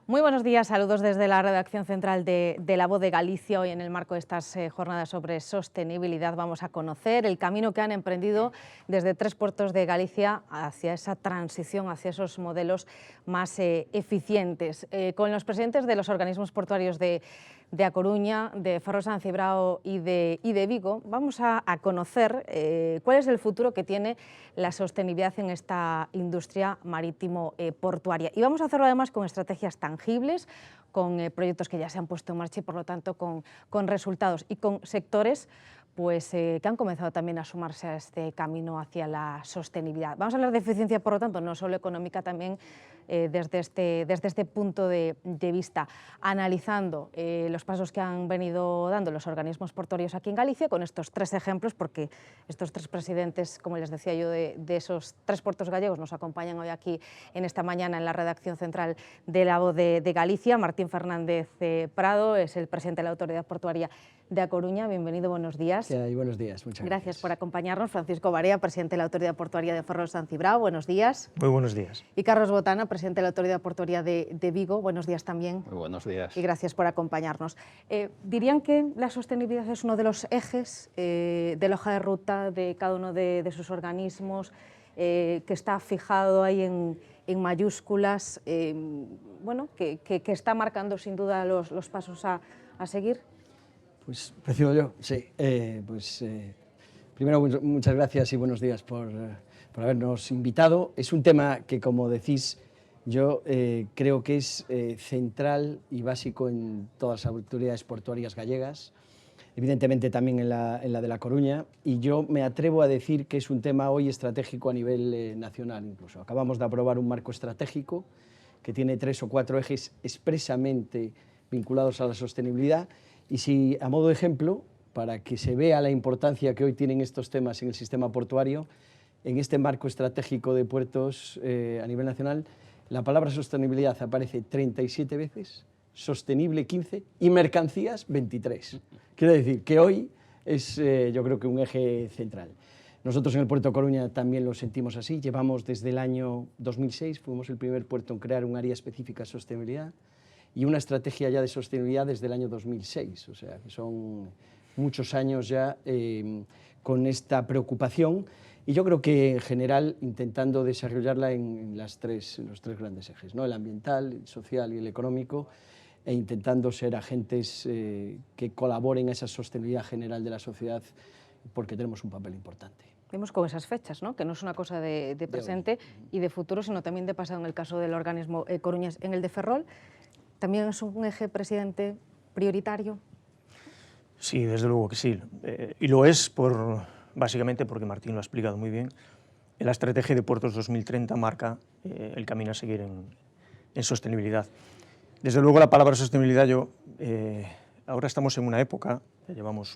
Muy buenos días, saludos desde la redacción central de La Voz de Galicia. Hoy, en el marco de estas jornadas sobre sostenibilidad, vamos a conocer el camino que han emprendido desde 3 puertos de Galicia hacia esa transición, hacia esos modelos más eficientes. Con los presidentes de los organismos portuarios de A Coruña, de Ferrol San Cibrao y de Vigo, vamos a conocer cuál es el futuro que tiene la sostenibilidad en esta industria marítimo-portuaria. Y vamos a hacerlo además con estrategias tangibles, con proyectos que ya se han puesto en marcha y por lo tanto con resultados y con sectores que han comenzado también a sumarse a este camino hacia la sostenibilidad. Vamos a hablar de eficiencia, por lo tanto, no solo económica, también desde este punto de vista, analizando los pasos que han venido dando los organismos portuarios aquí en Galicia, con estos 3 ejemplos, porque estos 3 presidentes, como les decía yo, de esos 3 puertos gallegos nos acompañan hoy aquí en esta mañana en la redacción central de La Voz de Galicia. Martín Fernández Prado es el presidente de la Autoridad Portuaria de A Coruña. Bienvenido, buenos días. Sí, buenos días, muchas gracias. Gracias por acompañarnos. Francisco Barea, presidente de la Autoridad Portuaria de Ferrol San Cibrao, buenos días. Muy buenos días. Y Carlos Botana, presidente de la Autoridad Portuaria de Vigo, buenos días también. Muy buenos días. Y gracias por acompañarnos. ¿Dirían que la sostenibilidad es uno de los ejes de la hoja de ruta de cada uno de sus organismos, que está fijado ahí en mayúsculas, que está marcando sin duda los pasos a seguir? Pues prefiero yo, sí. Primero, muchas gracias y buenos días por habernos invitado. Es un tema que, como decís, yo creo que es central y básico en todas las autoridades portuarias gallegas, evidentemente también en la de La Coruña, y yo me atrevo a decir que es un tema hoy estratégico a nivel nacional incluso. Acabamos de aprobar un marco estratégico que tiene 3 o 4 ejes expresamente vinculados a la sostenibilidad. Y si, a modo de ejemplo, para que se vea la importancia que hoy tienen estos temas en el sistema portuario, en este marco estratégico de puertos a nivel nacional, la palabra sostenibilidad aparece 37 veces, sostenible 15 y mercancías 23. Quiero decir que hoy es, yo creo que un eje central. Nosotros en el Puerto de Coruña también lo sentimos así. Llevamos desde el año 2006, fuimos el primer puerto en crear un área específica de sostenibilidad y una estrategia ya de sostenibilidad desde el año 2006, o sea, que son muchos años ya con esta preocupación, y yo creo que en general intentando desarrollarla en los tres grandes ejes, ¿no? El ambiental, el social y el económico, e intentando ser agentes que colaboren a esa sostenibilidad general de la sociedad, porque tenemos un papel importante. Vemos con esas fechas, ¿no? Que no es una cosa de presente y de futuro, sino también de pasado en el caso del organismo coruñés. En el de Ferrol, ¿también es un eje, presidente, prioritario? Sí, desde luego que sí. Y lo es básicamente porque Martín lo ha explicado muy bien. La Estrategia de Puertos 2030 marca el camino a seguir en sostenibilidad. Desde luego la palabra sostenibilidad, ahora estamos en una época, llevamos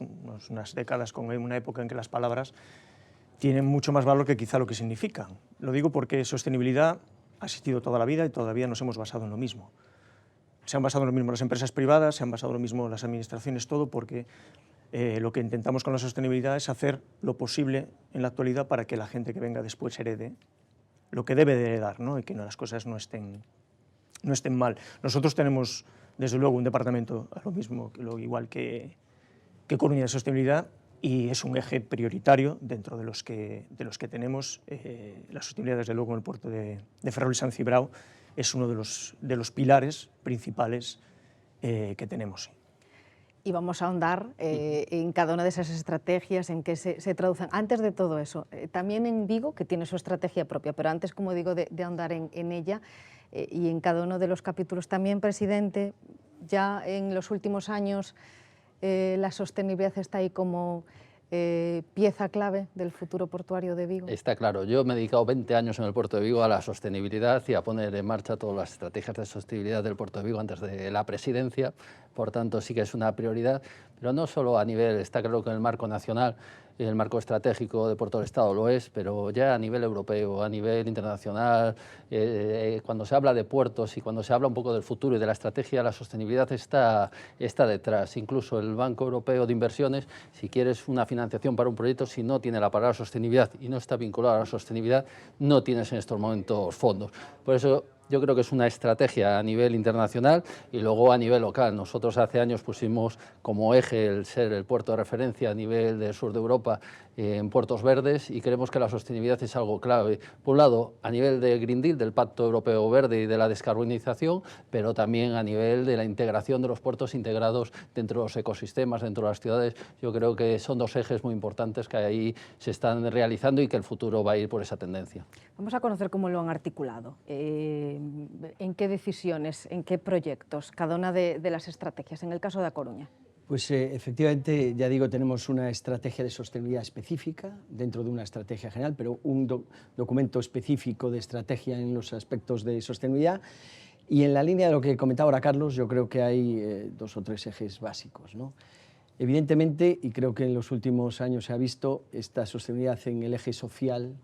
unas décadas con una época en que las palabras tienen mucho más valor que quizá lo que significan. Lo digo porque sostenibilidad ha existido toda la vida y todavía nos hemos basado en lo mismo. Se han basado en lo mismo las empresas privadas, se han basado en lo mismo las administraciones, todo porque lo que intentamos con la sostenibilidad es hacer lo posible en la actualidad para que la gente que venga después herede lo que debe de heredar, ¿no? Y que las cosas no estén mal. Nosotros tenemos, desde luego, un departamento a lo mismo, igual que Coruña de Sostenibilidad, y es un eje prioritario dentro de los que tenemos. La sostenibilidad, desde luego, en el puerto de Ferrol y San Cibrao es uno de los pilares principales que tenemos. Y vamos a ahondar en cada una de esas estrategias, en qué se traducen. Antes de todo eso, también en Vigo, que tiene su estrategia propia, pero antes, como digo, de ahondar en ella y en cada uno de los capítulos, también, presidente, ya en los últimos años la sostenibilidad está ahí como pieza clave del futuro portuario de Vigo. Está claro, yo me he dedicado 20 años en el Puerto de Vigo a la sostenibilidad y a poner en marcha todas las estrategias de sostenibilidad del Puerto de Vigo antes de la presidencia, por tanto sí que es una prioridad, pero no solo a nivel, está claro que en el marco nacional, en el marco estratégico de Puerto del Estado lo es, pero ya a nivel europeo, a nivel internacional, cuando se habla de puertos y cuando se habla un poco del futuro y de la estrategia, la sostenibilidad está detrás. Incluso el Banco Europeo de Inversiones, si quieres una financiación para un proyecto, si no tiene la palabra sostenibilidad y no está vinculado a la sostenibilidad, no tienes en estos momentos fondos. Por eso Yo creo que es una estrategia a nivel internacional y luego a nivel local. Nosotros hace años pusimos como eje el ser el puerto de referencia a nivel del sur de Europa en puertos verdes y creemos que la sostenibilidad es algo clave. Por un lado, a nivel de Green Deal, del Pacto Europeo Verde y de la descarbonización, pero también a nivel de la integración de los puertos integrados dentro de los ecosistemas, dentro de las ciudades. Yo creo que son dos ejes muy importantes que ahí se están realizando y que el futuro va a ir por esa tendencia. Vamos a conocer cómo lo han articulado, en qué decisiones, en qué proyectos, cada una de las estrategias, en el caso de A Coruña. Pues efectivamente, ya digo, tenemos una estrategia de sostenibilidad específica dentro de una estrategia general, pero un documento específico de estrategia en los aspectos de sostenibilidad. Y en la línea de lo que comentaba ahora Carlos, yo creo que hay 2 o 3 ejes básicos, ¿no? Evidentemente, y creo que en los últimos años se ha visto, esta sostenibilidad en el eje social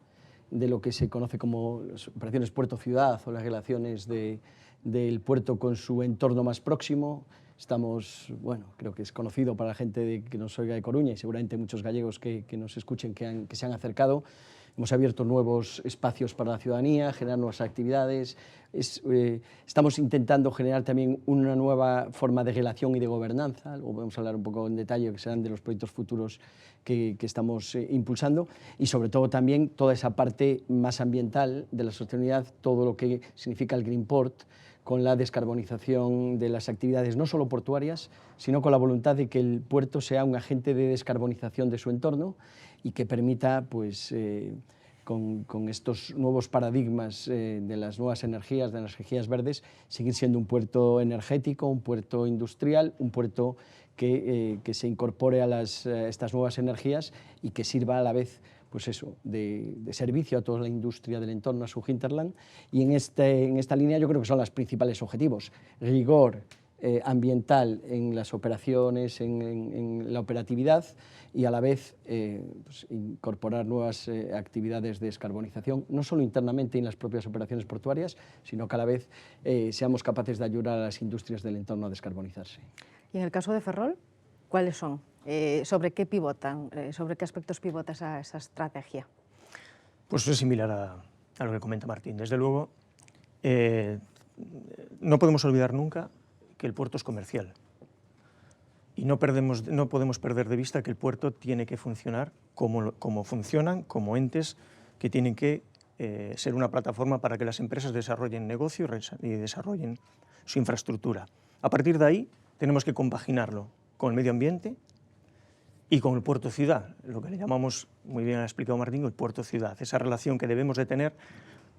de lo que se conoce como las operaciones puerto-ciudad o las relaciones del puerto con su entorno más próximo. Estamos, bueno, creo que es conocido para la gente que nos oiga de Coruña y seguramente muchos gallegos que nos escuchen que se han acercado. Hemos abierto nuevos espacios para la ciudadanía, generar nuevas actividades. Estamos intentando generar también una nueva forma de relación y de gobernanza. Luego podemos hablar un poco en detalle que serán de los proyectos futuros que estamos impulsando y sobre todo también toda esa parte más ambiental de la sostenibilidad, todo lo que significa el Green Port, con la descarbonización de las actividades no solo portuarias, sino con la voluntad de que el puerto sea un agente de descarbonización de su entorno y que permita, pues, con estos nuevos paradigmas de las nuevas energías, de las energías verdes, seguir siendo un puerto energético, un puerto industrial, un puerto que se incorpore a estas nuevas energías y que sirva a la vez, pues eso, de servicio a toda la industria del entorno, a su hinterland. Y en esta línea yo creo que son los principales objetivos: rigor ambiental en las operaciones, en la operatividad y a la vez pues, incorporar nuevas actividades de descarbonización, no solo internamente en las propias operaciones portuarias, sino que a la vez seamos capaces de ayudar a las industrias del entorno a descarbonizarse. Y en el caso de Ferrol, ¿cuáles son? ¿Sobre qué pivotan? ¿Sobre qué aspectos pivota esa estrategia? Pues es similar a lo que comenta Martín. Desde luego, no podemos olvidar nunca que el puerto es comercial. Y no podemos perder de vista que el puerto tiene que funcionar como funcionan, como entes que tienen que ser una plataforma para que las empresas desarrollen negocio y desarrollen su infraestructura. A partir de ahí, tenemos que compaginarlo con el medio ambiente y con el puerto-ciudad, lo que le llamamos, muy bien ha explicado Martín, el puerto-ciudad, esa relación que debemos de tener,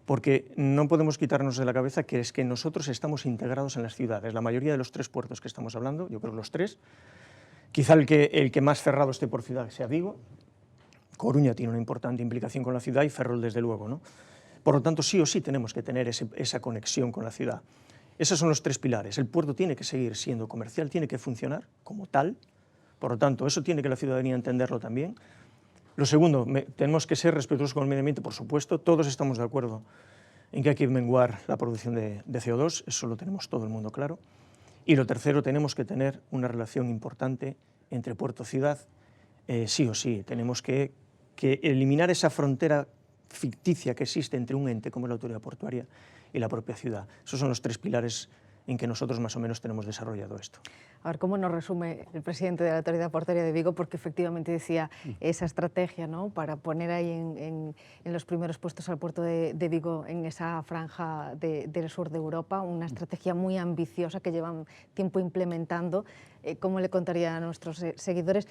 porque no podemos quitarnos de la cabeza que es que nosotros estamos integrados en las ciudades. La mayoría de los 3 puertos que estamos hablando, yo creo los 3, quizá el que más cerrado esté por ciudad sea Vigo, Coruña tiene una importante implicación con la ciudad y Ferrol desde luego, ¿no? Por lo tanto, sí o sí tenemos que tener esa conexión con la ciudad. Esos son los 3 pilares. El puerto tiene que seguir siendo comercial, tiene que funcionar como tal. Por lo tanto, eso tiene que la ciudadanía entenderlo también. Lo segundo, tenemos que ser respetuosos con el medio ambiente, por supuesto. Todos estamos de acuerdo en que hay que menguar la producción de CO2, eso lo tenemos todo el mundo claro. Y lo tercero, tenemos que tener una relación importante entre puerto-ciudad. Sí o sí, tenemos que eliminar esa frontera ficticia que existe entre un ente como la autoridad portuaria y la propia ciudad. Esos son los 3 pilares en que nosotros más o menos tenemos desarrollado esto. A ver, ¿cómo nos resume el presidente de la Autoridad Portuaria de Vigo? Porque efectivamente decía esa estrategia, ¿no?, para poner ahí en los primeros puestos al puerto de Vigo en esa franja del sur de Europa, una estrategia muy ambiciosa que llevan tiempo implementando. ¿Cómo le contaría a nuestros seguidores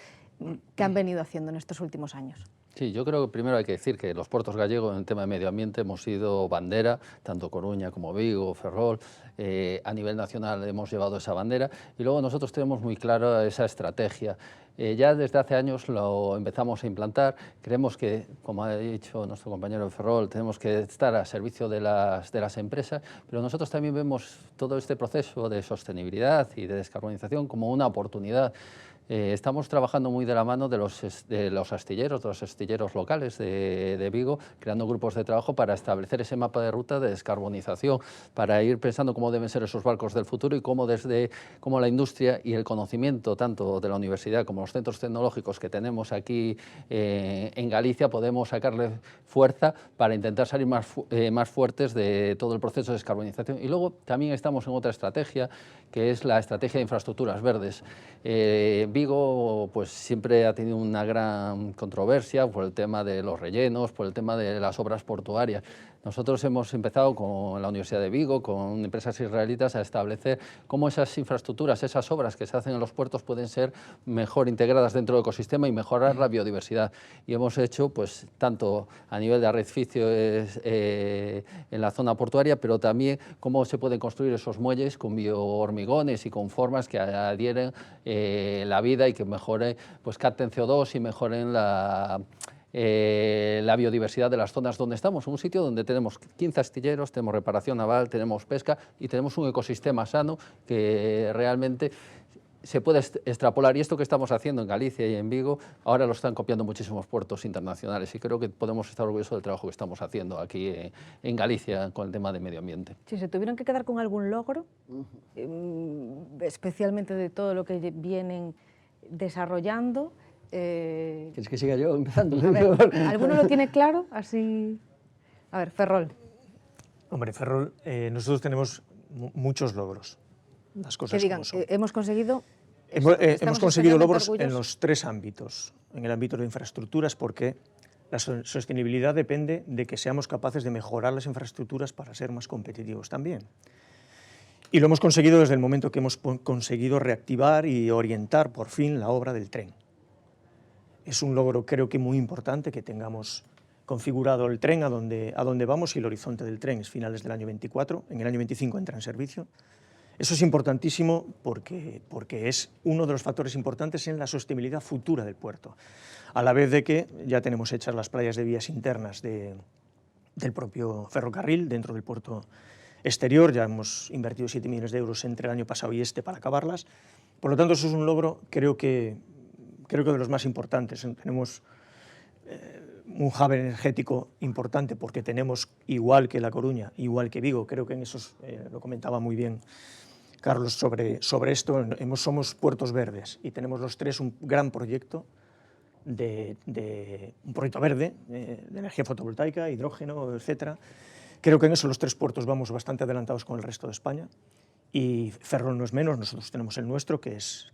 qué han venido haciendo en estos últimos años? Sí, yo creo que primero hay que decir que los puertos gallegos en el tema de medio ambiente hemos sido bandera, tanto Coruña como Vigo, Ferrol, a nivel nacional hemos llevado esa bandera y luego nosotros tenemos muy clara esa estrategia. Ya desde hace años lo empezamos a implantar, creemos que, como ha dicho nuestro compañero de Ferrol, tenemos que estar a servicio de las empresas, pero nosotros también vemos todo este proceso de sostenibilidad y de descarbonización como una oportunidad. Estamos trabajando muy de la mano de los astilleros locales de Vigo, creando grupos de trabajo para establecer ese mapa de ruta de descarbonización, para ir pensando cómo deben ser esos barcos del futuro y cómo la industria y el conocimiento tanto de la universidad como los centros tecnológicos que tenemos aquí en Galicia podemos sacarle fuerza para intentar salir más fuertes de todo el proceso de descarbonización. Y luego también estamos en otra estrategia, que es la estrategia de infraestructuras verdes. Vigo pues siempre ha tenido una gran controversia por el tema de los rellenos, por el tema de las obras portuarias. Nosotros hemos empezado con la Universidad de Vigo, con empresas israelitas, a establecer cómo esas infraestructuras, esas obras que se hacen en los puertos pueden ser mejor integradas dentro del ecosistema y mejorar la biodiversidad. Y hemos hecho, pues, tanto a nivel de arrecifes en la zona portuaria, pero también cómo se pueden construir esos muelles con biohormigones y con formas que adhieren la vida y que mejoren, pues capten CO2 y mejoren la biodiversidad de las zonas donde estamos, un sitio donde tenemos 15 astilleros, tenemos reparación naval, tenemos pesca y tenemos un ecosistema sano que realmente se puede extrapolar. Y esto que estamos haciendo en Galicia y en Vigo, ahora lo están copiando muchísimos puertos internacionales y creo que podemos estar orgullosos del trabajo que estamos haciendo aquí en Galicia con el tema de medio ambiente. Si se tuvieran que quedar con algún logro, especialmente de todo lo que vienen desarrollando, ¿Quieres que siga yo empezando? A ver, ¿alguno lo tiene claro? Así. A ver, Ferrol. Hombre, Ferrol, nosotros tenemos muchos logros. Las cosas que digan, como son. hemos conseguido. Hemos conseguido logros en orgullosos. los 3 ámbitos. En el ámbito de infraestructuras, porque la sostenibilidad depende de que seamos capaces de mejorar las infraestructuras para ser más competitivos también. Y lo hemos conseguido desde el momento que hemos conseguido reactivar y orientar por fin la obra del tren. Es un logro, creo que muy importante, que tengamos configurado el tren a donde vamos, y el horizonte del tren es finales del año 24, en el año 25 entra en servicio. Eso es importantísimo porque es uno de los factores importantes en la sostenibilidad futura del puerto, a la vez de que ya tenemos hechas las playas de vías internas del propio ferrocarril dentro del puerto exterior. Ya hemos invertido 7 millones de euros entre el año pasado y este para acabarlas. Por lo tanto, eso es un logro, creo que de los más importantes. Tenemos un hub energético importante porque tenemos, igual que La Coruña, igual que Vigo, creo que en eso lo comentaba muy bien Carlos sobre esto, somos puertos verdes y tenemos los 3 un gran proyecto un proyecto verde de energía fotovoltaica, hidrógeno, etcétera. Creo que en eso los 3 puertos vamos bastante adelantados con el resto de España. Y Ferrol no es menos, nosotros tenemos el nuestro, que es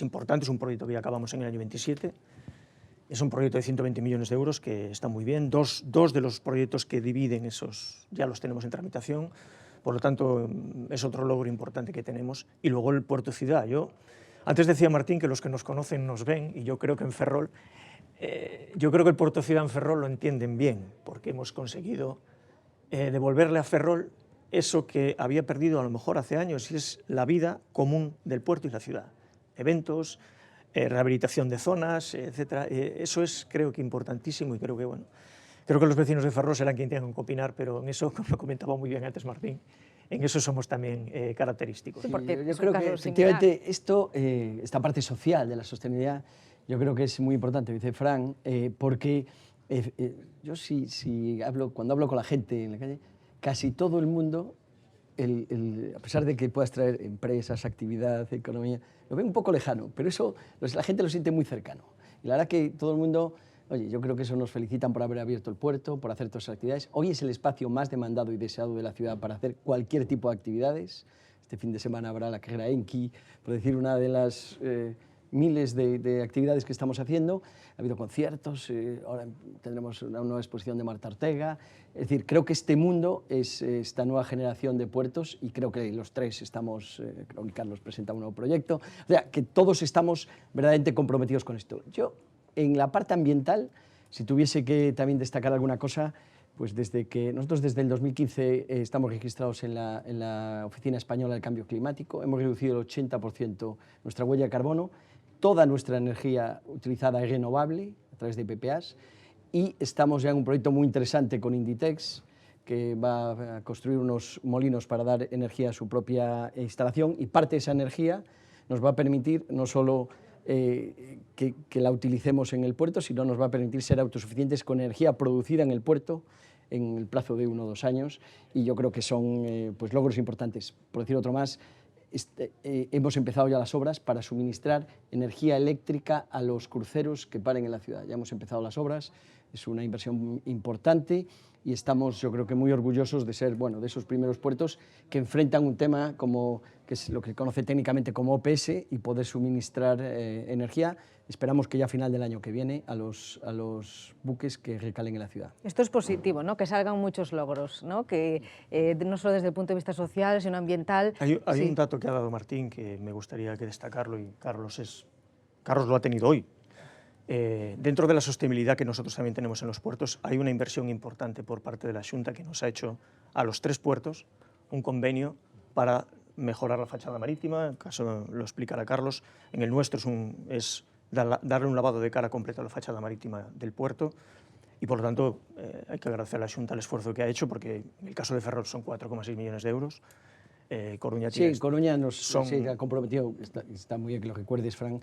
importante, es un proyecto que ya acabamos en el año 27, es un proyecto de 120 millones de euros que está muy bien. Dos de los proyectos que dividen esos ya los tenemos en tramitación, por lo tanto es otro logro importante que tenemos. Y luego el puerto ciudad. Antes decía Martín que los que nos conocen nos ven, y yo creo que en Ferrol, yo creo que el puerto ciudad en Ferrol lo entienden bien, porque hemos conseguido devolverle a Ferrol eso que había perdido a lo mejor hace años, y es la vida común del puerto y la ciudad. Eventos, rehabilitación de zonas, etcétera. Eso es, creo que, importantísimo, y creo que los vecinos de Ferrol serán quienes tengan que opinar, pero en eso, como lo comentaba muy bien antes Martín, en eso somos también característicos. Sí, porque yo creo que efectivamente esta parte social de la sostenibilidad, yo creo que es muy importante, dice Fran, porque yo cuando hablo con la gente en la calle, casi todo el mundo, a pesar de que puedas traer empresas, actividad, economía, lo ve un poco lejano, pero eso la gente lo siente muy cercano. Y la verdad que todo el mundo, oye, yo creo que eso nos felicitan por haber abierto el puerto, por hacer todas esas actividades. Hoy es el espacio más demandado y deseado de la ciudad para hacer cualquier tipo de actividades. Este fin de semana habrá la carrera Enki, por decir una de las miles de actividades que estamos haciendo. Ha habido conciertos, ahora tendremos una nueva exposición de Marta Ortega. Es decir, creo que este mundo es esta nueva generación de puertos, y creo que los 3 estamos, creo que Carlos presenta un nuevo proyecto, o sea, que todos estamos verdaderamente comprometidos con esto. Yo, en la parte ambiental, si tuviese que también destacar alguna cosa, pues nosotros desde el 2015 estamos registrados en la Oficina Española del Cambio Climático, hemos reducido el 80% nuestra huella de carbono. Toda nuestra energía utilizada es renovable a través de PPAs, y estamos ya en un proyecto muy interesante con Inditex, que va a construir unos molinos para dar energía a su propia instalación, y parte de esa energía nos va a permitir no solo que la utilicemos en el puerto, sino nos va a permitir ser autosuficientes con energía producida en el puerto en el plazo de 1 o 2 años, y yo creo que son pues logros importantes. Por decir otro más, hemos empezado ya las obras para suministrar energía eléctrica a los cruceros que paren en la ciudad. Ya hemos empezado las obras, es una inversión importante y estamos, yo creo que muy orgullosos de ser, bueno, de esos primeros puertos que enfrentan un tema como, que es lo que se conoce técnicamente como OPS, y poder suministrar energía. Esperamos que ya a final del año que viene a los buques que recalen en la ciudad. Esto es positivo, ¿no? Que salgan muchos logros, ¿no? Que no solo desde el punto de vista social, sino ambiental. Hay sí. un dato que ha dado Martín que me gustaría que destacarlo, y Carlos lo ha tenido hoy. Dentro de la sostenibilidad que nosotros también tenemos en los puertos, hay una inversión importante por parte de la Xunta que nos ha hecho a los 3 puertos un convenio para mejorar la fachada marítima. En caso lo explicará Carlos. En el nuestro es darle un lavado de cara completo a la fachada marítima del puerto, y por lo tanto hay que agradecer a la Xunta el esfuerzo que ha hecho, porque en el caso de Ferrol son 4,6 millones de euros. Coruña sí, Coruña sí, ha comprometido, está muy bien que lo recuerdes, Fran,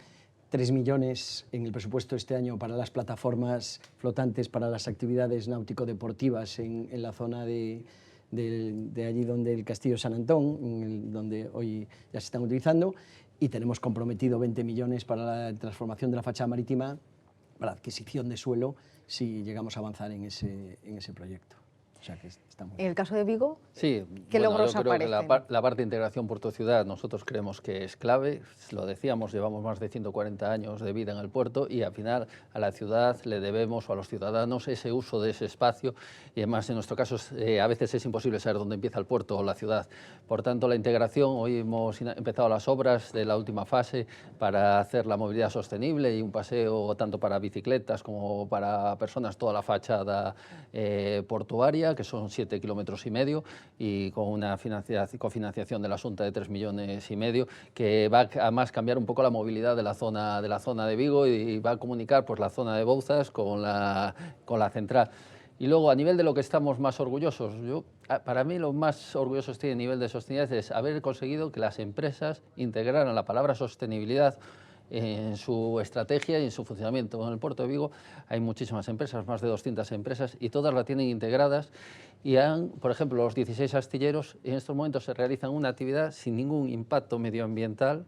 3 millones en el presupuesto este año para las plataformas flotantes, para las actividades náutico-deportivas en la zona de allí donde el Castillo San Antón, donde hoy ya se están utilizando, y tenemos comprometido 20 millones para la transformación de la fachada marítima, para la adquisición de suelo, si llegamos a avanzar en ese proyecto. O sea que está muy bien. En el caso de Vigo, sí, ¿qué logros yo creo aparecen? que la parte de integración puerto-ciudad nosotros creemos que es clave. Lo decíamos, llevamos más de 140 años de vida en el puerto, y al final a la ciudad le debemos, o a los ciudadanos, ese uso de ese espacio, y además en nuestro caso a veces es imposible saber dónde empieza el puerto o la ciudad. Por tanto, la integración, hoy hemos empezado las obras de la última fase para hacer la movilidad sostenible y un paseo tanto para bicicletas como para personas, toda la fachada portuaria, que son 7,5 kilómetros, y con una cofinanciación de la Xunta de 3,5 millones, que va a además cambiar un poco la movilidad de la zona de Vigo, y va a comunicar pues la zona de Bouzas con la central. Y luego, a nivel de lo que estamos más orgullosos, para mí lo más orgulloso estoy a nivel de sostenibilidad es haber conseguido que las empresas integraran la palabra sostenibilidad en su estrategia y en su funcionamiento. En el puerto de Vigo hay muchísimas empresas, más de 200 empresas, y todas la tienen integradas, y por ejemplo, los 16 astilleros en estos momentos se realizan una actividad sin ningún impacto medioambiental,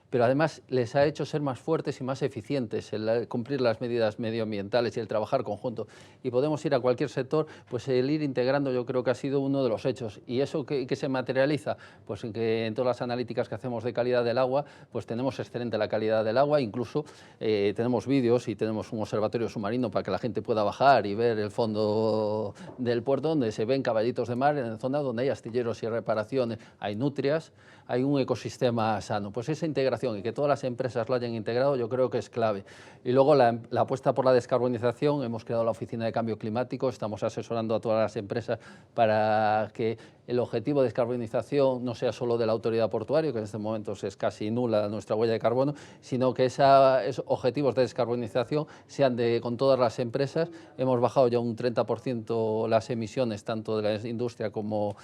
pero además les ha hecho ser más fuertes y más eficientes, el cumplir las medidas medioambientales y el trabajar conjunto. Y podemos ir a cualquier sector, pues el ir integrando, yo creo que ha sido uno de los hechos. ¿Y eso que se materializa? Pues en que en todas las analíticas que hacemos de calidad del agua, pues tenemos excelente la calidad del agua, incluso tenemos vídeos y tenemos un observatorio submarino para que la gente pueda bajar y ver el fondo del puerto, donde se ven caballitos de mar, en la zona donde hay astilleros y reparaciones, hay nutrias, hay un ecosistema sano. Pues esa integración, y que todas las empresas lo hayan integrado, yo creo que es clave. Y luego la apuesta por la descarbonización. Hemos creado la Oficina de Cambio Climático, estamos asesorando a todas las empresas para que el objetivo de descarbonización no sea solo de la autoridad portuaria, que en este momento es casi nula nuestra huella de carbono, sino que esos objetivos de descarbonización sean con todas las empresas. Hemos bajado ya un 30% las emisiones, tanto de la industria como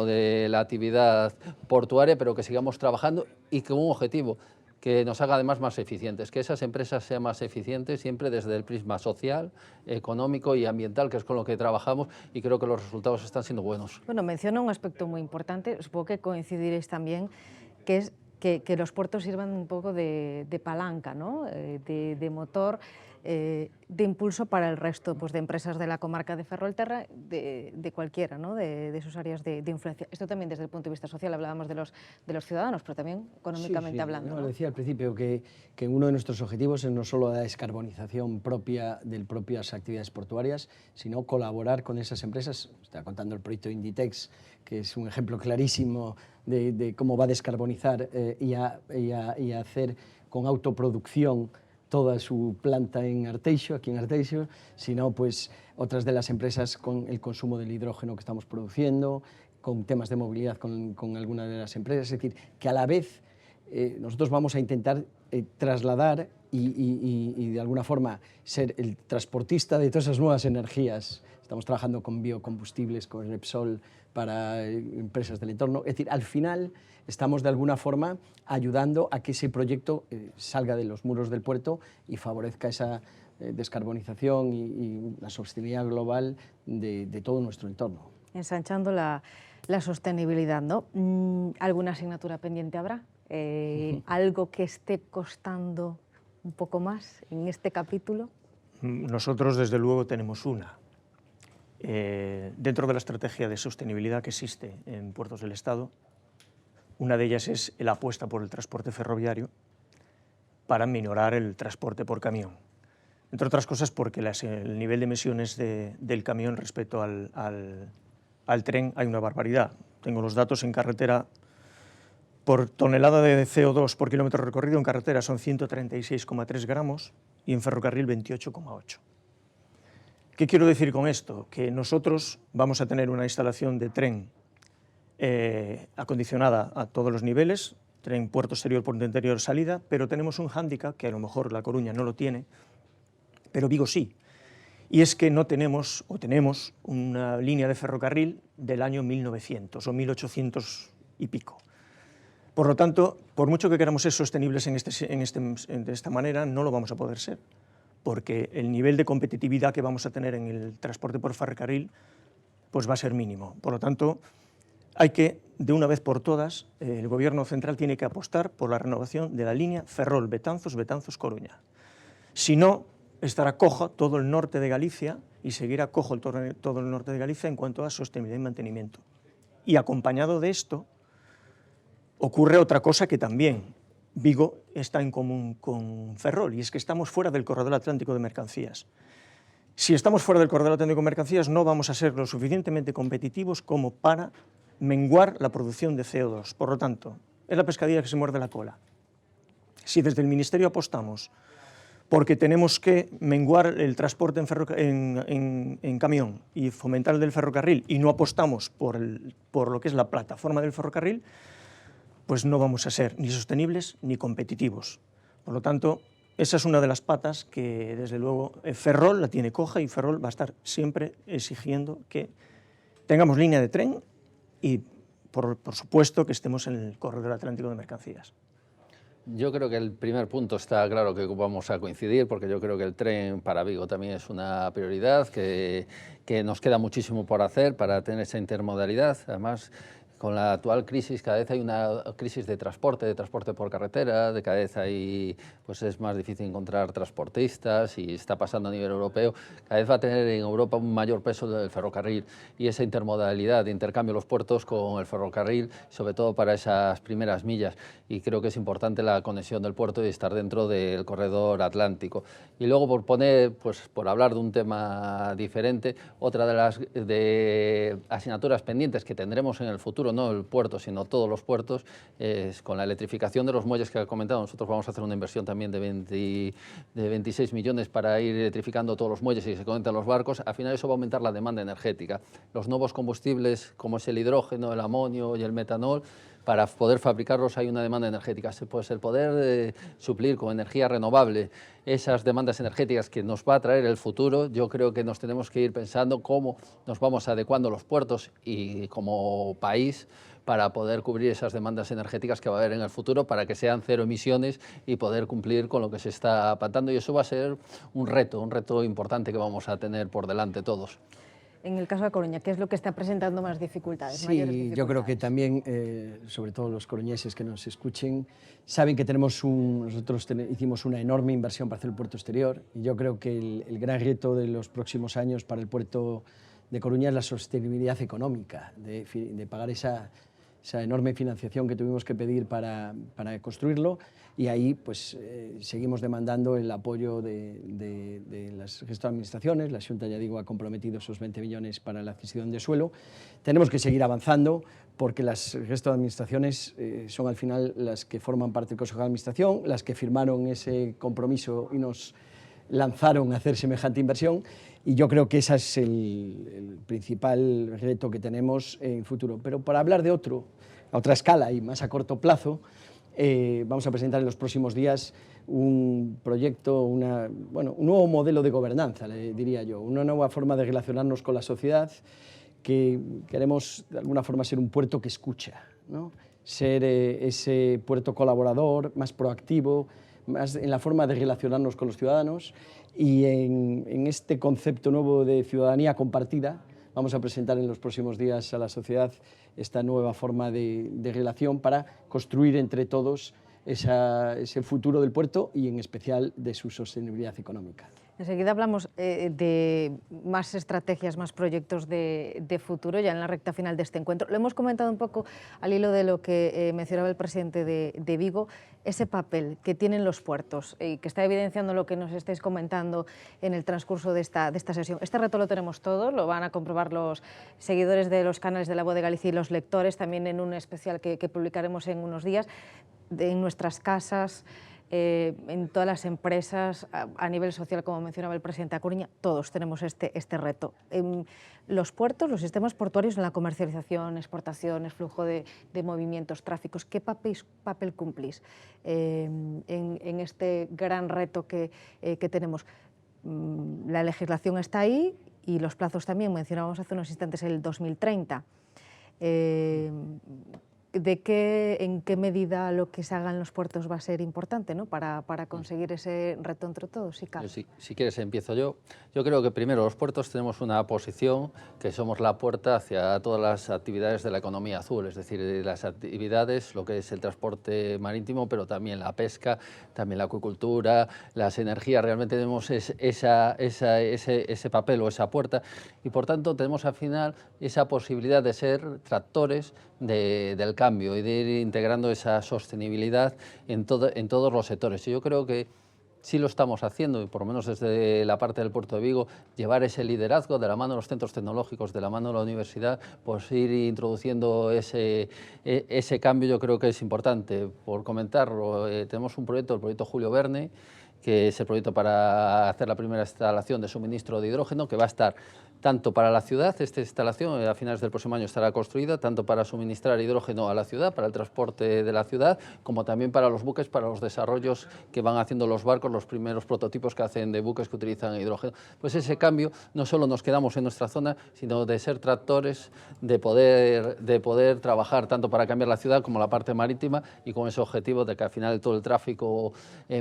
de la actividad portuaria, pero que sigamos trabajando, y con un objetivo que nos haga además más eficientes, que esas empresas sean más eficientes siempre desde el prisma social, económico y ambiental, que es con lo que trabajamos, y creo que los resultados están siendo buenos. Bueno, menciona un aspecto muy importante, supongo que coincidiréis también, que es que los puertos sirvan un poco de palanca, ¿no? de motor, de impulso para el resto pues, de empresas de la comarca de Ferrolterra, de cualquiera, ¿no? de sus áreas de influencia. Esto también desde el punto de vista social, hablábamos de los ciudadanos, pero también económicamente hablando. ¿no? Decía al principio que uno de nuestros objetivos es no solo la descarbonización propia de propias actividades portuarias, sino colaborar con esas empresas. Estaba contando el proyecto Inditex, que es un ejemplo clarísimo de cómo va a descarbonizar y a hacer con autoproducción toda su planta aquí en Arteixo, sino pues otras de las empresas con el consumo del hidrógeno que estamos produciendo, con temas de movilidad con algunas de las empresas. Es decir, que a la vez nosotros vamos a intentar trasladar y de alguna forma ser el transportista de todas esas nuevas energías. estamos trabajando con biocombustibles, con Repsol para empresas del entorno. Es decir, al final estamos de alguna forma ayudando a que ese proyecto salga de los muros del puerto y favorezca esa descarbonización y la sostenibilidad global de todo nuestro entorno. Ensanchando la sostenibilidad, ¿no? ¿Alguna asignatura pendiente habrá? ¿Algo que esté costando un poco más en este capítulo? Nosotros, desde luego, tenemos una. Dentro de la estrategia de sostenibilidad que existe en Puertos del Estado, una de ellas es la apuesta por el transporte ferroviario para minorar el transporte por camión. Entre otras cosas porque el nivel de emisiones del camión respecto al tren hay una barbaridad. Tengo los datos en carretera. Por tonelada de CO2 por kilómetro recorrido en carretera son 136,3 gramos y en ferrocarril 28,8. ¿Qué quiero decir con esto? Que nosotros vamos a tener una instalación de tren acondicionada a todos los niveles, tren puerto exterior, puerto interior, salida, pero tenemos un hándicap que a lo mejor La Coruña no lo tiene, pero Vigo sí, y es que no tenemos, o tenemos, una línea de ferrocarril del año 1900 o 1800 y pico. Por lo tanto, por mucho que queramos ser sostenibles de esta manera, no lo vamos a poder ser, porque el nivel de competitividad que vamos a tener en el transporte por ferrocarril pues va a ser mínimo. Por lo tanto, hay que, de una vez por todas, el Gobierno central tiene que apostar por la renovación de la línea Ferrol-Betanzos, Betanzos-Coruña. Si no, estará cojo todo el norte de Galicia y seguirá cojo todo el norte de Galicia en cuanto a sostenibilidad y mantenimiento. Y acompañado de esto, ocurre otra cosa que también Vigo está en común con Ferrol, y es que estamos fuera del corredor atlántico de mercancías. Si estamos fuera del corredor atlántico de mercancías, no vamos a ser lo suficientemente competitivos como para menguar la producción de CO2. Por lo tanto, es la pescadilla que se muerde la cola. Si desde el Ministerio apostamos porque tenemos que menguar el transporte en camión y fomentar el del ferrocarril, y no apostamos por lo que es la plataforma del ferrocarril, pues no vamos a ser ni sostenibles ni competitivos. Por lo tanto, esa es una de las patas que, desde luego, Ferrol la tiene coja, y Ferrol va a estar siempre exigiendo que tengamos línea de tren y, por supuesto, que estemos en el corredor atlántico de mercancías. Yo creo que el primer punto está claro que vamos a coincidir, porque yo creo que el tren para Vigo también es una prioridad, que nos queda muchísimo por hacer para tener esa intermodalidad. Además, con la actual crisis, cada vez hay una crisis de transporte por carretera, cada vez pues es más difícil encontrar transportistas, y está pasando a nivel europeo. Cada vez va a tener en Europa un mayor peso el ferrocarril, y esa intermodalidad de intercambio de los puertos con el ferrocarril, sobre todo para esas primeras millas, y creo que es importante la conexión del puerto y estar dentro del corredor atlántico. Y luego, por hablar de un tema diferente, otra de las asignaturas pendientes que tendremos en el futuro, no el puerto, sino todos los puertos, con la electrificación de los muelles que ha comentado. Nosotros vamos a hacer una inversión también de 26 millones para ir electrificando todos los muelles y que se conecten los barcos. Al final eso va a aumentar la demanda energética. Los nuevos combustibles, como es el hidrógeno, el amonio y el metanol, para poder fabricarlos hay una demanda energética. Pues el poder suplir con energía renovable esas demandas energéticas que nos va a traer el futuro, yo creo que nos tenemos que ir pensando cómo nos vamos adecuando los puertos y como país para poder cubrir esas demandas energéticas que va a haber en el futuro, para que sean cero emisiones y poder cumplir con lo que se está pactando. Y eso va a ser un reto importante que vamos a tener por delante todos. En el caso de Coruña, ¿qué es lo que está presentando más dificultades? Sí, yo creo que también, sobre todo los coruñeses que nos escuchen, saben que nosotros hicimos una enorme inversión para hacer el puerto exterior, y yo creo que el gran reto de los próximos años para el puerto de Coruña es la sostenibilidad económica, de pagar esa enorme financiación que tuvimos que pedir para construirlo, y ahí pues seguimos demandando el apoyo de las gestas de administraciones. La Xunta, ya digo, ha comprometido esos 20 millones para la adquisición de suelo. Tenemos que seguir avanzando, porque las gestas de administraciones son al final las que forman parte del Consejo de Administración, las que firmaron ese compromiso y nos lanzaron a hacer semejante inversión, y yo creo que ese es el principal reto que tenemos en el futuro. Pero para hablar de otra escala y más a corto plazo, vamos a presentar en los próximos días un proyecto, un nuevo modelo de gobernanza, le diría yo, una nueva forma de relacionarnos con la sociedad, que queremos de alguna forma ser un puerto que escucha, ¿no? Ser ese puerto colaborador, más proactivo, más en la forma de relacionarnos con los ciudadanos, y en este concepto nuevo de ciudadanía compartida vamos a presentar en los próximos días a la sociedad esta nueva forma de relación para construir entre todos ese futuro del puerto y en especial de su sostenibilidad económica. Enseguida hablamos de más estrategias, más proyectos de futuro, ya en la recta final de este encuentro. Lo hemos comentado un poco al hilo de lo que mencionaba el presidente de Vigo, ese papel que tienen los puertos y que está evidenciando lo que nos estáis comentando en el transcurso de esta sesión. Este reto lo tenemos todos, lo van a comprobar los seguidores de los canales de La Voz de Galicia y los lectores, también en un especial que publicaremos en unos días, en nuestras casas, en todas las empresas, a nivel social, como mencionaba el presidente A Coruña, todos tenemos este reto. Los puertos, los sistemas portuarios en la comercialización, exportaciones, flujo de movimientos, tráficos, ¿qué papel cumplís en este gran reto que tenemos? La legislación está ahí y los plazos también, mencionábamos hace unos instantes el 2030. ¿En qué medida lo que se haga en los puertos va a ser importante, ¿no? para conseguir ese reto entre todos? Si quieres empiezo yo. Yo creo que primero los puertos tenemos una posición que somos la puerta hacia todas las actividades de la economía azul, es decir, las actividades, lo que es el transporte marítimo, pero también la pesca, también la acuicultura, las energías. Realmente tenemos ese papel o esa puerta, y por tanto tenemos al final esa posibilidad de ser tractores del cambio y de ir integrando esa sostenibilidad en todos los sectores. Y yo creo que sí lo estamos haciendo, y por lo menos desde la parte del puerto de Vigo, llevar ese liderazgo de la mano de los centros tecnológicos, de la mano de la universidad, pues ir introduciendo ese cambio. Yo creo que es importante. Por comentarlo, tenemos un proyecto, el proyecto Julio Verne, que es el proyecto para hacer la primera instalación de suministro de hidrógeno, que va a estar tanto para la ciudad, esta instalación a finales del próximo año estará construida, tanto para suministrar hidrógeno a la ciudad, para el transporte de la ciudad, como también para los buques, para los desarrollos que van haciendo los barcos, los primeros prototipos que hacen de buques que utilizan hidrógeno. Pues ese cambio no solo nos quedamos en nuestra zona, sino de ser tractores, de poder trabajar tanto para cambiar la ciudad como la parte marítima, y con ese objetivo de que al final todo el tráfico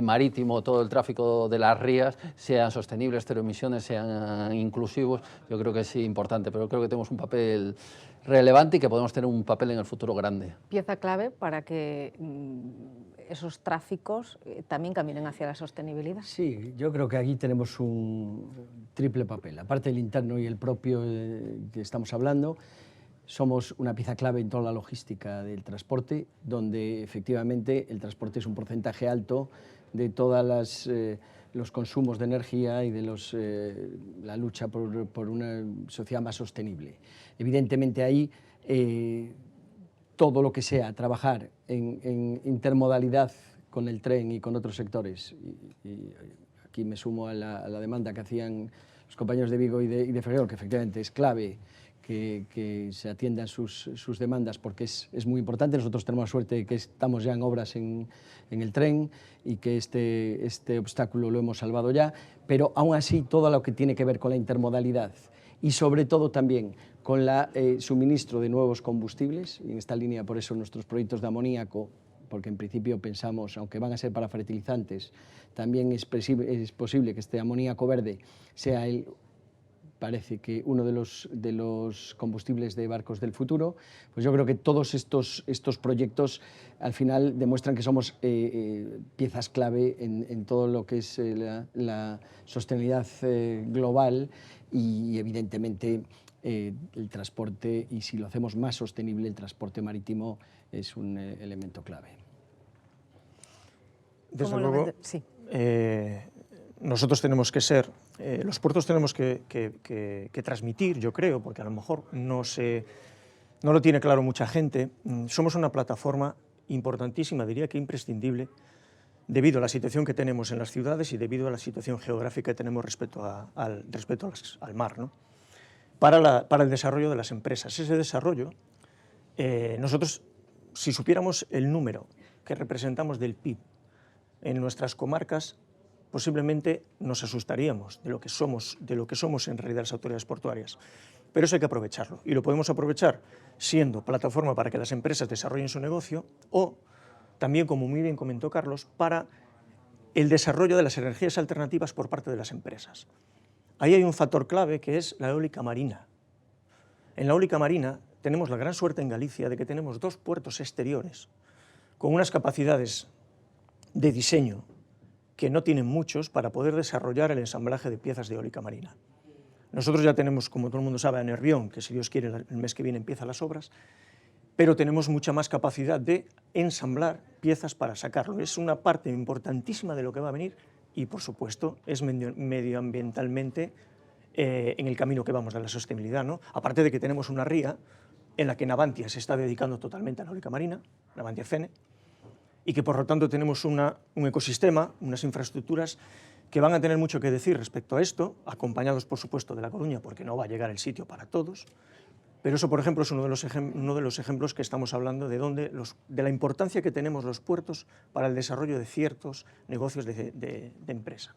marítimo, todo el tráfico de las rías sean sostenibles, cero emisiones, sean inclusivos. Yo creo que es importante, pero creo que tenemos un papel relevante y que podemos tener un papel en el futuro grande. Pieza clave para que esos tráficos también caminen hacia la sostenibilidad. Sí, yo creo que aquí tenemos un triple papel. Aparte del interno y el propio que estamos hablando, somos una pieza clave en toda la logística del transporte, donde efectivamente el transporte es un porcentaje alto de todas los consumos de energía y de la lucha por una sociedad más sostenible. Evidentemente ahí todo lo que sea trabajar en intermodalidad con el tren y con otros sectores, y aquí me sumo a la demanda que hacían los compañeros de Vigo y de Ferrol, que efectivamente es clave que se atiendan sus demandas, porque es muy importante. Nosotros tenemos la suerte de que estamos ya en obras en el tren y que este obstáculo lo hemos salvado ya, pero aún así todo lo que tiene que ver con la intermodalidad y sobre todo también con el suministro de nuevos combustibles, y en esta línea por eso nuestros proyectos de amoníaco, porque en principio pensamos, aunque van a ser para fertilizantes, también es posible que este amoníaco verde sea parece que uno de los combustibles de barcos del futuro. Pues yo creo que todos estos proyectos al final demuestran que somos piezas clave en todo lo que es la sostenibilidad global, y evidentemente el transporte, y si lo hacemos más sostenible, el transporte marítimo es un elemento clave. Desde luego, sí. Nosotros tenemos que ser, los puertos tenemos que transmitir, yo creo, porque a lo mejor no lo tiene claro mucha gente, somos una plataforma importantísima, diría que imprescindible, debido a la situación que tenemos en las ciudades y debido a la situación geográfica que tenemos respecto al mar, ¿no? Para el desarrollo de las empresas. Ese desarrollo, nosotros, si supiéramos el número que representamos del PIB en nuestras comarcas, posiblemente nos asustaríamos de lo que somos en realidad las autoridades portuarias. Pero eso hay que aprovecharlo, y lo podemos aprovechar siendo plataforma para que las empresas desarrollen su negocio, o también, como muy bien comentó Carlos, para el desarrollo de las energías alternativas por parte de las empresas. Ahí hay un factor clave que es la eólica marina. En la eólica marina tenemos la gran suerte en Galicia de que tenemos 2 puertos exteriores con unas capacidades de diseño que no tienen muchos para poder desarrollar el ensamblaje de piezas de eólica marina. Nosotros ya tenemos, como todo el mundo sabe, a Nervión, que si Dios quiere el mes que viene empiezan las obras, pero tenemos mucha más capacidad de ensamblar piezas para sacarlo. Es una parte importantísima de lo que va a venir y, por supuesto, es medioambientalmente en el camino que vamos de la sostenibilidad, ¿no? Aparte de que tenemos una ría en la que Navantia se está dedicando totalmente a la eólica marina, Navantia Fene, y que por lo tanto tenemos un ecosistema, unas infraestructuras que van a tener mucho que decir respecto a esto, acompañados por supuesto de La Coruña, porque no va a llegar el sitio para todos, pero eso por ejemplo es uno de los ejemplos que estamos hablando de la importancia que tenemos los puertos para el desarrollo de ciertos negocios de empresa.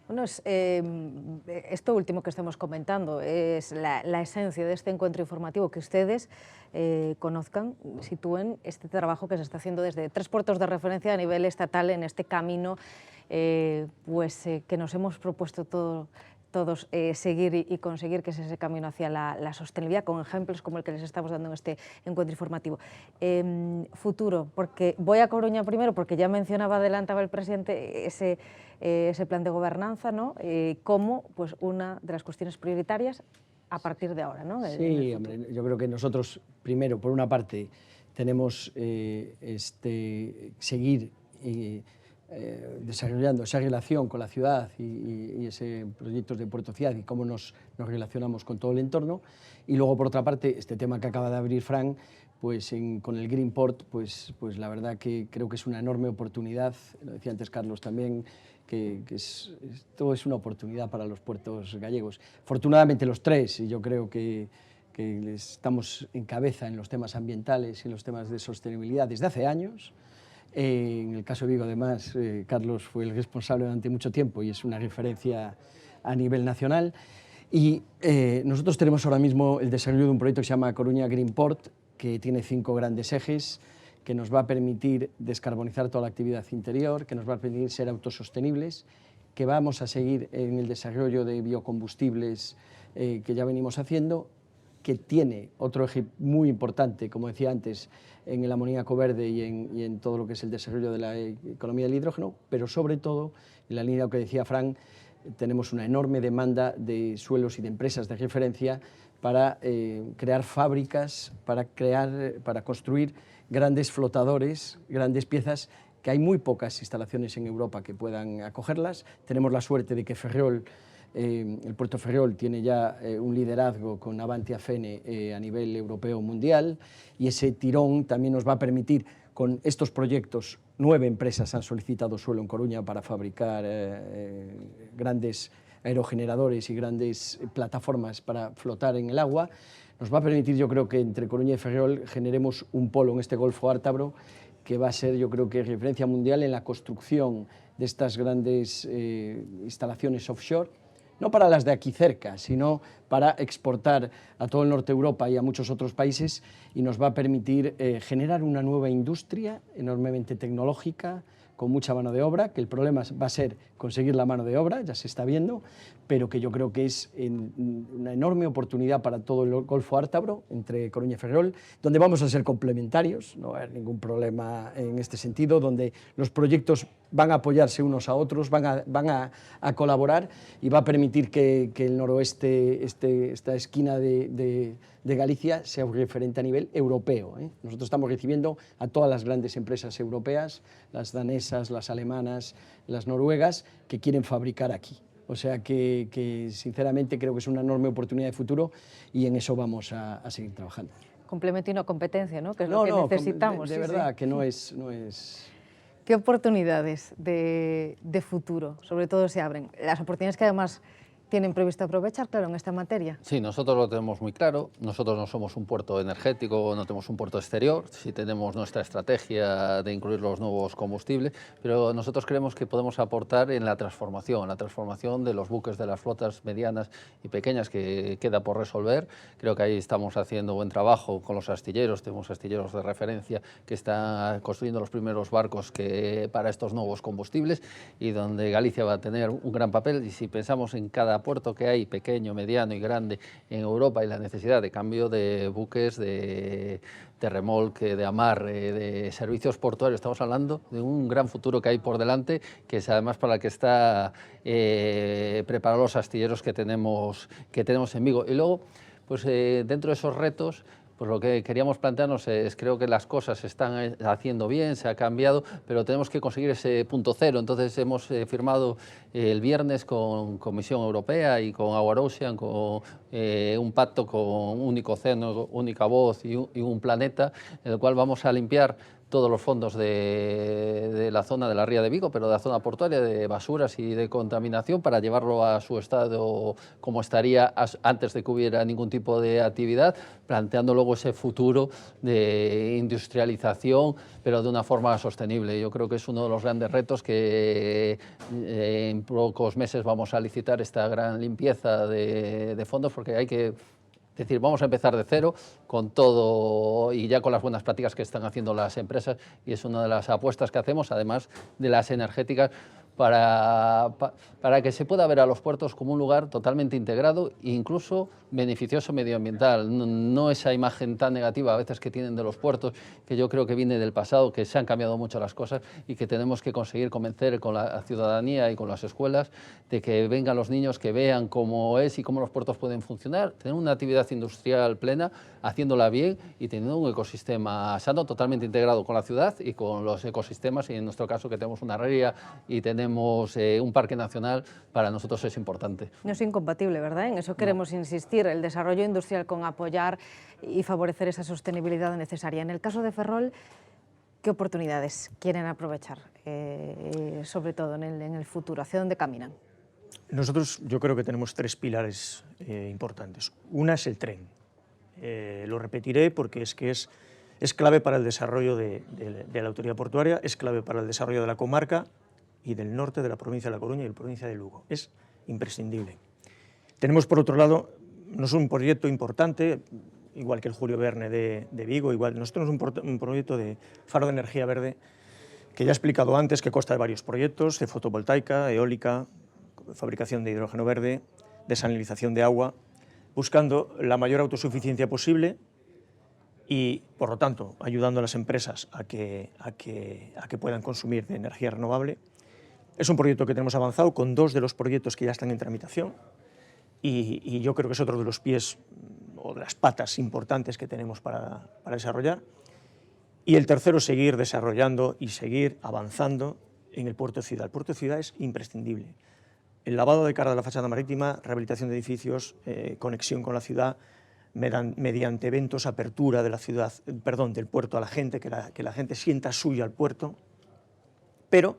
Bueno, esto último que estamos comentando es la esencia de este encuentro informativo, que ustedes conozcan, sitúen este trabajo que se está haciendo desde 3 puertos de referencia a nivel estatal en este camino que nos hemos propuesto todos seguir y conseguir, que es ese camino hacia la sostenibilidad, con ejemplos como el que les estamos dando en este encuentro informativo. Futuro, porque voy a Coruña primero, porque ya adelantaba el presidente ese plan de gobernanza, ¿no? Como pues, una de las cuestiones prioritarias a partir de ahora, ¿no? Sí, hombre, yo creo que nosotros, primero, por una parte, tenemos seguir desarrollando esa relación con la ciudad y ese proyectos de Puerto Ciudad y cómo nos relacionamos con todo el entorno, y luego, por otra parte, este tema que acaba de abrir Fran, pues con el Greenport, pues la verdad que creo que es una enorme oportunidad, lo decía antes Carlos también, que esto es una oportunidad para los puertos gallegos. Afortunadamente los 3, y yo creo que estamos en cabeza en los temas ambientales y en los temas de sostenibilidad desde hace años. En el caso de Vigo, además, Carlos fue el responsable durante mucho tiempo y es una referencia a nivel nacional. Y nosotros tenemos ahora mismo el desarrollo de un proyecto que se llama Coruña Greenport, que tiene 5 grandes ejes, que nos va a permitir descarbonizar toda la actividad interior, que nos va a permitir ser autosostenibles, que vamos a seguir en el desarrollo de biocombustibles que ya venimos haciendo, que tiene otro eje muy importante, como decía antes, en el amoníaco verde y en todo lo que es el desarrollo de la economía del hidrógeno, pero sobre todo, en la línea que decía Fran, tenemos una enorme demanda de suelos y de empresas de referencia para crear fábricas, para construir grandes flotadores, grandes piezas, que hay muy pocas instalaciones en Europa que puedan acogerlas. Tenemos la suerte de que Ferriol, el puerto Ferriol tiene ya un liderazgo con Navantia Fene a nivel europeo mundial, y ese tirón también nos va a permitir, con estos proyectos, 9 empresas han solicitado suelo en Coruña para fabricar grandes aerogeneradores y grandes plataformas para flotar en el agua. Nos va a permitir, yo creo que entre Coruña y Ferriol generemos un polo en este Golfo Ártabro que va a ser, yo creo que, referencia mundial en la construcción de estas grandes instalaciones offshore, no para las de aquí cerca, sino para exportar a todo el norte de Europa y a muchos otros países, y nos va a permitir generar una nueva industria enormemente tecnológica, con mucha mano de obra, que el problema va a ser conseguir la mano de obra, ya se está viendo, pero que yo creo que es una enorme oportunidad para todo el Golfo Ártabro, entre Coruña y Ferriol, donde vamos a ser complementarios, no va a haber ningún problema en este sentido, donde los proyectos van a apoyarse unos a otros, van a colaborar, y va a permitir que el noroeste, esta esquina de Galicia, sea un referente a nivel europeo. Nosotros estamos recibiendo a todas las grandes empresas europeas, las danesas, las alemanas, las noruegas, que quieren fabricar aquí. O sea que sinceramente creo que es una enorme oportunidad de futuro, y en eso vamos a seguir trabajando. Complemento y no competencia, ¿no? Que es lo que necesitamos. De verdad, que no es... ¿Qué oportunidades de futuro, sobre todo, se abren? Las oportunidades que además ¿Tienen previsto aprovechar, claro, en esta materia? Sí, nosotros lo tenemos muy claro. Nosotros no somos un puerto energético, no tenemos un puerto exterior. Sí tenemos nuestra estrategia de incluir los nuevos combustibles, pero nosotros creemos que podemos aportar en la transformación de los buques de las flotas medianas y pequeñas que queda por resolver. Creo que ahí estamos haciendo buen trabajo con los astilleros. Tenemos astilleros de referencia que están construyendo los primeros barcos para estos nuevos combustibles y donde Galicia va a tener un gran papel. Y si pensamos en cada puerto que hay, pequeño, mediano y grande en Europa, y la necesidad de cambio de buques, de remolque, de amarre, de servicios portuarios, estamos hablando de un gran futuro que hay por delante, que es además para el que está preparados los astilleros que tenemos en Vigo. Y luego, pues dentro de esos retos, pues lo que queríamos plantearnos es, creo que las cosas se están haciendo bien, se ha cambiado, pero tenemos que conseguir ese punto cero. Entonces hemos firmado el viernes con Comisión Europea y con Our Ocean, con un pacto con Único Océano, Única Voz y un planeta, en el cual vamos a limpiar todos los fondos de la zona de la Ría de Vigo, pero de la zona portuaria, de basuras y de contaminación, para llevarlo a su estado como estaría antes de que hubiera ningún tipo de actividad, planteando luego ese futuro de industrialización, pero de una forma sostenible. Yo creo que es uno de los grandes retos que en pocos meses vamos a licitar esta gran limpieza de fondos, porque hay que... Es decir, vamos a empezar de cero con todo y ya con las buenas prácticas que están haciendo las empresas, y es una de las apuestas que hacemos, además de las energéticas, para que se pueda ver a los puertos como un lugar totalmente integrado e incluso beneficioso medioambiental. No esa imagen tan negativa a veces que tienen de los puertos, que yo creo que viene del pasado, que se han cambiado mucho las cosas y que tenemos que conseguir convencer con la ciudadanía y con las escuelas de que vengan los niños, que vean cómo es y cómo los puertos pueden funcionar, tener una actividad industrial plena, haciéndola bien y teniendo un ecosistema sano, totalmente integrado con la ciudad y con los ecosistemas, y en nuestro caso que tenemos una ría y tenemos un parque nacional, para nosotros es importante. No es incompatible, ¿verdad? En eso queremos insistir, el desarrollo industrial con apoyar y favorecer esa sostenibilidad necesaria. En el caso de Ferrol, ¿qué oportunidades quieren aprovechar, sobre todo en el futuro? ¿Hacia dónde caminan? Nosotros, yo creo que tenemos tres pilares importantes. Una es el tren. Lo repetiré porque es clave para el desarrollo de la autoridad portuaria, es clave para el desarrollo de la comarca y del norte de la provincia de La Coruña y la provincia de Lugo. Es imprescindible. Tenemos, por otro lado, no es un proyecto importante, igual que el Julio Verne de Vigo, nosotros tenemos un proyecto de faro de energía verde, que ya he explicado antes, que consta de varios proyectos, de fotovoltaica, eólica, fabricación de hidrógeno verde, desalinización de agua, buscando la mayor autosuficiencia posible y, por lo tanto, ayudando a las empresas a que puedan consumir de energía renovable. Es un proyecto que tenemos avanzado con dos de los proyectos que ya están en tramitación y yo creo que es otro de los pies o de las patas importantes que tenemos para desarrollar. Y el tercero, seguir desarrollando y seguir avanzando en el puerto de ciudad. El puerto de ciudad es imprescindible. El lavado de cara de la fachada marítima, rehabilitación de edificios, conexión con la ciudad, mediante eventos, apertura de la ciudad, del puerto a la gente, que la gente sienta suyo al puerto, pero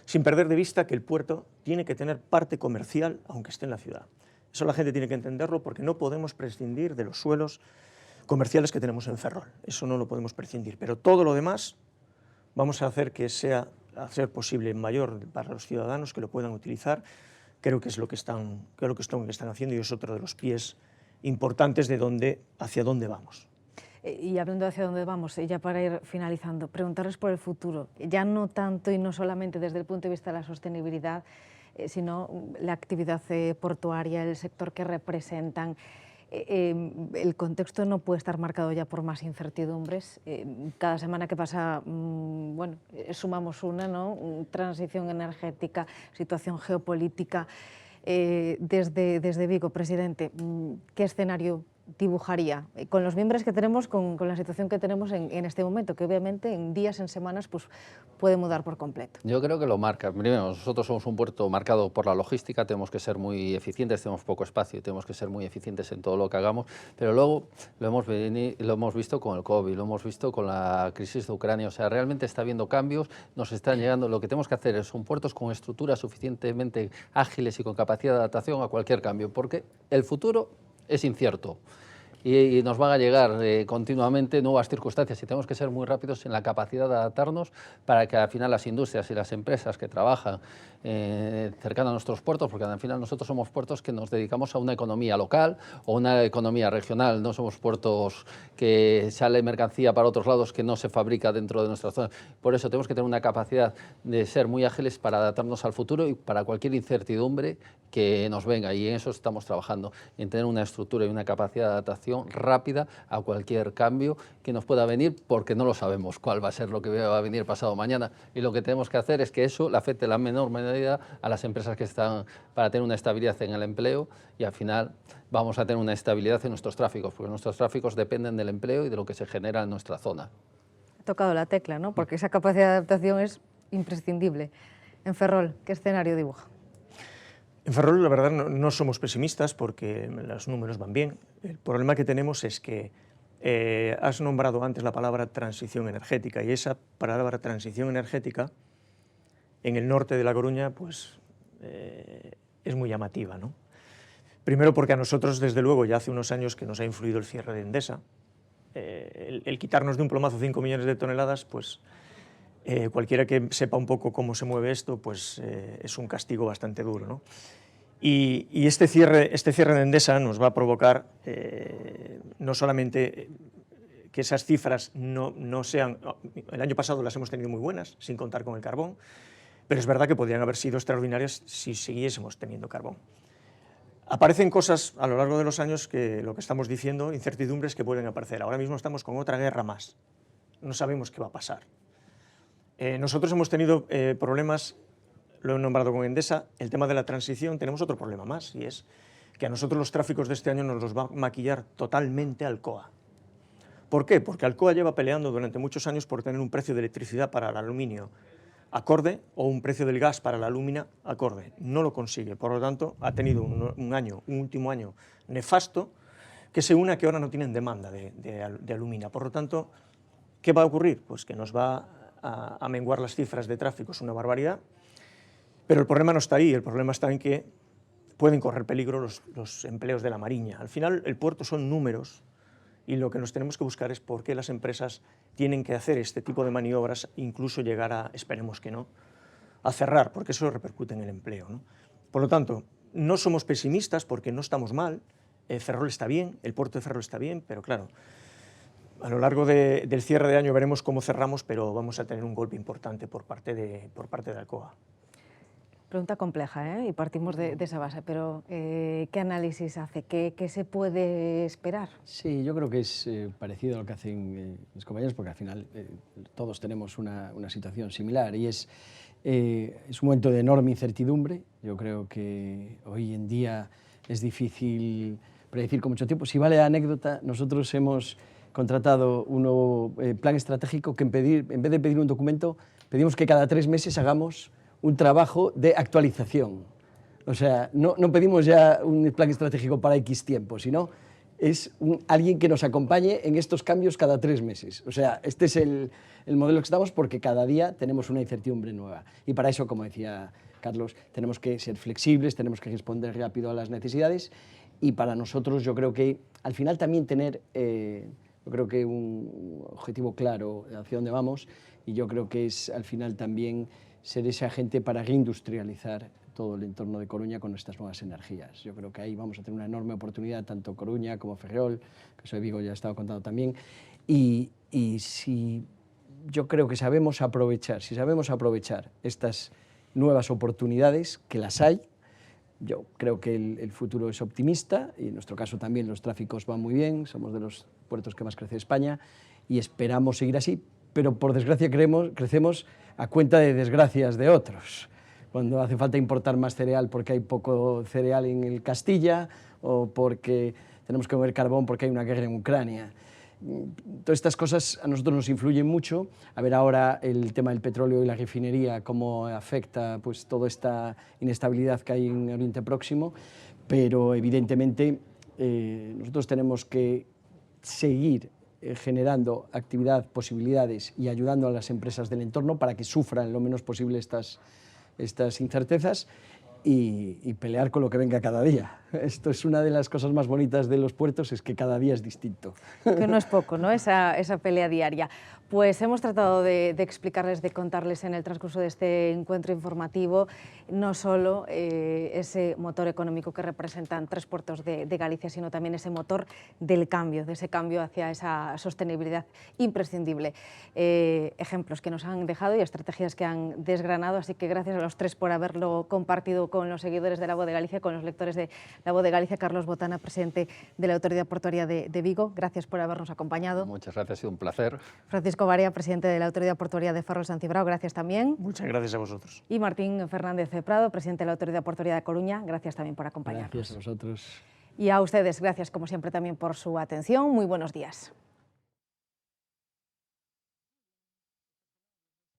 sin perder de vista que el puerto tiene que tener parte comercial, aunque esté en la ciudad. Eso la gente tiene que entenderlo, porque no podemos prescindir de los suelos comerciales que tenemos en Ferrol. Eso no lo podemos prescindir, pero todo lo demás vamos a hacer que sea, a ser posible, mayor para los ciudadanos que lo puedan utilizar. Creo que es lo que están haciendo y es otro de los pies importantes hacia dónde vamos. Y hablando de hacia dónde vamos, ya para ir finalizando, preguntarles por el futuro, ya no tanto y no solamente desde el punto de vista de la sostenibilidad, sino la actividad portuaria, el sector que representan. El contexto no puede estar marcado ya por más incertidumbres. Cada semana que pasa, bueno, sumamos una, ¿no? Transición energética, situación geopolítica. Desde Vigo, presidente, ¿qué escenario dibujaría con los miembros que tenemos, con la situación que tenemos en este momento, que obviamente en días, en semanas, pues puede mudar por completo? Yo creo que lo marca. Primero, nosotros somos un puerto marcado por la logística, tenemos que ser muy eficientes, tenemos poco espacio y tenemos que ser muy eficientes en todo lo que hagamos, pero luego lo hemos visto con el COVID, lo hemos visto con la crisis de Ucrania, o sea, realmente está habiendo cambios, nos están llegando, lo que tenemos que hacer son puertos con estructuras suficientemente ágiles y con capacidad de adaptación a cualquier cambio, porque el futuro es incierto y nos van a llegar continuamente nuevas circunstancias y tenemos que ser muy rápidos en la capacidad de adaptarnos para que al final las industrias y las empresas que trabajan cercano a nuestros puertos, porque al final nosotros somos puertos que nos dedicamos a una economía local o una economía regional, no somos puertos que sale mercancía para otros lados que no se fabrica dentro de nuestra zona. Por eso tenemos que tener una capacidad de ser muy ágiles para adaptarnos al futuro y para cualquier incertidumbre que nos venga, y en eso estamos trabajando, en tener una estructura y una capacidad de adaptación rápida a cualquier cambio que nos pueda venir, porque no lo sabemos cuál va a ser lo que va a venir pasado mañana, y lo que tenemos que hacer es que eso le afecte en la menor medida a las empresas que están, para tener una estabilidad en el empleo, y al final vamos a tener una estabilidad en nuestros tráficos, porque nuestros tráficos dependen del empleo y de lo que se genera en nuestra zona. Ha tocado la tecla, ¿no? Porque esa capacidad de adaptación es imprescindible. En Ferrol, ¿qué escenario dibuja? En Ferrol, la verdad, no somos pesimistas porque los números van bien. El problema que tenemos es que has nombrado antes la palabra transición energética, y esa palabra transición energética en el norte de La Coruña pues, es muy llamativa, ¿no? Primero porque a nosotros, desde luego, ya hace unos años que nos ha influido el cierre de Endesa. El quitarnos de un plumazo 5 millones de toneladas, pues cualquiera que sepa un poco cómo se mueve esto, pues es un castigo bastante duro, ¿no? Y este cierre de Endesa nos va a provocar no solamente que esas cifras no sean... El año pasado las hemos tenido muy buenas, sin contar con el carbón, pero es verdad que podrían haber sido extraordinarias si siguiésemos teniendo carbón. Aparecen cosas a lo largo de los años que lo que estamos diciendo, incertidumbres que vuelven a aparecer. Ahora mismo estamos con otra guerra más, no sabemos qué va a pasar. Nosotros hemos tenido problemas, lo he nombrado con Endesa, el tema de la transición, tenemos otro problema más, y es que a nosotros los tráficos de este año nos los va a maquillar totalmente Alcoa. ¿Por qué? Porque Alcoa lleva peleando durante muchos años por tener un precio de electricidad para el aluminio acorde o un precio del gas para la alúmina acorde. No lo consigue, por lo tanto ha tenido un último año nefasto, que se une a que ahora no tienen demanda de alúmina. Por lo tanto, ¿qué va a ocurrir? Pues que nos va a menguar las cifras de tráfico, es una barbaridad, pero el problema no está ahí, el problema está en que pueden correr peligro los empleos de la Mariña. Al final el puerto son números, y lo que nos tenemos que buscar es por qué las empresas tienen que hacer este tipo de maniobras, incluso llegar a, esperemos que no, a cerrar, porque eso repercute en el empleo, ¿no? Por lo tanto, no somos pesimistas porque no estamos mal, Ferrol está bien, el puerto de Ferrol está bien, pero claro, a lo largo del cierre de año veremos cómo cerramos, pero vamos a tener un golpe importante por parte de Alcoa. Pregunta compleja, ¿eh? Y partimos de esa base, pero ¿qué análisis hace? ¿Qué se puede esperar? Sí, yo creo que es parecido a lo que hacen mis compañeros, porque al final todos tenemos una situación similar, y es un momento de enorme incertidumbre. Yo creo que hoy en día es difícil predecir con mucho tiempo. Si vale la anécdota, nosotros hemos contratado un nuevo plan estratégico que en vez de pedir un documento, pedimos que cada 3 meses hagamos un trabajo de actualización. O sea, no pedimos ya un plan estratégico para X tiempo, sino es alguien que nos acompañe en estos cambios cada 3 meses. O sea, este es el modelo que estamos, porque cada día tenemos una incertidumbre nueva. Y para eso, como decía Carlos, tenemos que ser flexibles, tenemos que responder rápido a las necesidades, y para nosotros yo creo que al final también tener yo creo que un objetivo claro hacia dónde vamos, y yo creo que es al final también ser ese agente para reindustrializar todo el entorno de Coruña con estas nuevas energías. Yo creo que ahí vamos a tener una enorme oportunidad, tanto Coruña como Ferrol, que soy de Vigo, ya he estado contando también, y si yo creo que sabemos aprovechar, si sabemos aprovechar estas nuevas oportunidades, que las hay, yo creo que el futuro es optimista, y en nuestro caso también los tráficos van muy bien, somos de los puertos que más crece España, y esperamos seguir así, pero por desgracia crecemos a cuenta de desgracias de otros. Cuando hace falta importar más cereal porque hay poco cereal en el Castilla, o porque tenemos que mover carbón porque hay una guerra en Ucrania. Todas estas cosas a nosotros nos influyen mucho. A ver ahora el tema del petróleo y la refinería, cómo afecta pues, toda esta inestabilidad que hay en Oriente Próximo, pero evidentemente nosotros tenemos que seguir generando actividad, posibilidades y ayudando a las empresas del entorno para que sufran lo menos posible estas incertezas y pelear con lo que venga cada día. Esto es una de las cosas más bonitas de los puertos, es que cada día es distinto. Que no es poco, ¿no? Esa pelea diaria. Pues hemos tratado de explicarles, de contarles en el transcurso de este encuentro informativo no solo ese motor económico que representan tres puertos de Galicia, sino también ese motor del cambio, de ese cambio hacia esa sostenibilidad imprescindible. Ejemplos que nos han dejado y estrategias que han desgranado, así que gracias a los tres por haberlo compartido con los seguidores de La Voz de Galicia, con los lectores de La Voz de Galicia. Carlos Botana, presidente de la Autoridad Portuaria de Vigo, gracias por habernos acompañado. Muchas gracias, ha sido un placer. Francisco Barea, presidente de la Autoridad Portuaria de Ferrol San Cibrao, gracias también. Muchas gracias a vosotros. Y Martín Fernández Prado, presidente de la Autoridad Portuaria de Coruña, gracias también por acompañarnos. Gracias a vosotros. Y a ustedes, gracias como siempre también por su atención. Muy buenos días.